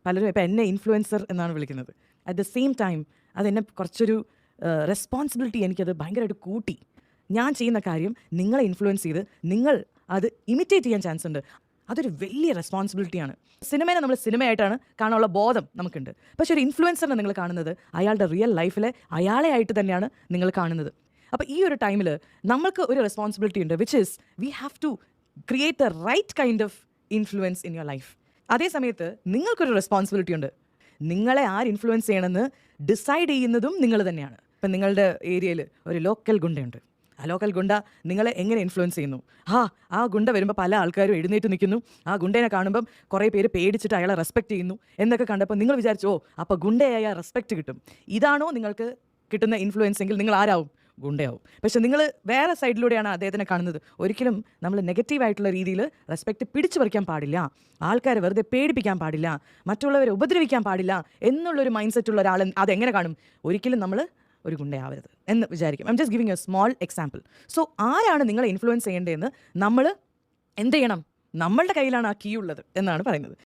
പലരും ഇപ്പം എന്നെ ഇൻഫ്ലുവൻസർ എന്നാണ് വിളിക്കുന്നത്. അറ്റ് ദ സെയിം ടൈം അതെന്നെ കുറച്ചൊരു റെസ്പോൺസിബിലിറ്റി എനിക്കത് ഭയങ്കരമായിട്ട് കൂട്ടി. ഞാൻ ചെയ്യുന്ന കാര്യം നിങ്ങളെ ഇൻഫ്ലുവൻസ് ചെയ്ത് നിങ്ങൾ അത് ഇമിറ്റേറ്റ് ചെയ്യാൻ ചാൻസ് ഉണ്ട്. അതൊരു വലിയ റെസ്പോൺസിബിലിറ്റിയാണ്. സിനിമേനെ നമ്മൾ സിനിമയായിട്ടാണ് കാണാനുള്ള ബോധം നമുക്കുണ്ട്. പക്ഷെ ഒരു ഇൻഫ്ലുവൻസറിനെ നിങ്ങൾ കാണുന്നത് അയാളുടെ റിയൽ ലൈഫിലെ അയാളെ ആയിട്ട് തന്നെയാണ് നിങ്ങൾ കാണുന്നത്. അപ്പോൾ ഈ ഒരു ടൈമിൽ നമ്മൾക്ക് ഒരു റെസ്പോൺസിബിലിറ്റി ഉണ്ട്, which is we have to create a right kind of influence in your life. അതേ സമയത്ത് നിങ്ങൾക്കൊരു റെസ്പോൺസിബിലിറ്റി ഉണ്ട്. നിങ്ങളെ ആര് ഇൻഫ്ലുവൻസ് ചെയ്യണമെന്ന് ഡിസൈഡ് ചെയ്യുന്നതും നിങ്ങൾ തന്നെയാണ്. ഇപ്പം നിങ്ങളുടെ ഏരിയയിൽ ഒരു ലോക്കൽ ഗുണ്ടയുണ്ട്. ആ ലോക്കൽ ഗുണ്ട നിങ്ങളെ എങ്ങനെ ഇൻഫ്ലുവൻസ് ചെയ്യുന്നു? ആ ഗുണ്ട വരുമ്പോൾ പല ആൾക്കാരും എഴുന്നേറ്റ് നിൽക്കുന്നു. ആ ഗുണ്ടേനെ കാണുമ്പം കുറേ പേര് പേടിച്ചിട്ട് അയാളെ റെസ്പെക്റ്റ് ചെയ്യുന്നു എന്നൊക്കെ കണ്ടപ്പോൾ നിങ്ങൾ വിചാരിച്ചു, അപ്പോൾ ഗുണ്ടയായ റെസ്പെക്റ്റ് കിട്ടും. ഇതാണോ നിങ്ങൾക്ക് കിട്ടുന്ന ഇൻഫ്ലുവൻസ് എങ്കിൽ നിങ്ങൾ ആരാവും? ഗുണ്ടയാവും. പക്ഷെ നിങ്ങൾ വേറെ സൈഡിലൂടെയാണ് അദ്ദേഹത്തിനെ കാണുന്നത്. ഒരിക്കലും നമ്മൾ നെഗറ്റീവായിട്ടുള്ള രീതിയിൽ റെസ്പെക്റ്റ് പിടിച്ചു പറിക്കാൻ പാടില്ല, ആൾക്കാരെ വെറുതെ പേടിപ്പിക്കാൻ പാടില്ല, മറ്റുള്ളവരെ ഉപദ്രവിക്കാൻ പാടില്ല എന്നുള്ളൊരു മൈൻഡ് സെറ്റുള്ള ഒരാൾ അതെങ്ങനെ കാണും? ഒരിക്കലും നമ്മൾ ഒരു ഗുണ്ടയാവരുത് എന്ന് വിചാരിക്കും. I am just giving A small example. So ആരാണ് നിങ്ങളെ ഇൻഫ്ലുവൻസ് ചെയ്യേണ്ടതെന്ന് നമ്മൾ എന്ത് ചെയ്യണം? നമ്മളുടെ കയ്യിലാണ് ആ കീ ഉള്ളത് എന്നാണ് പറയുന്നത്.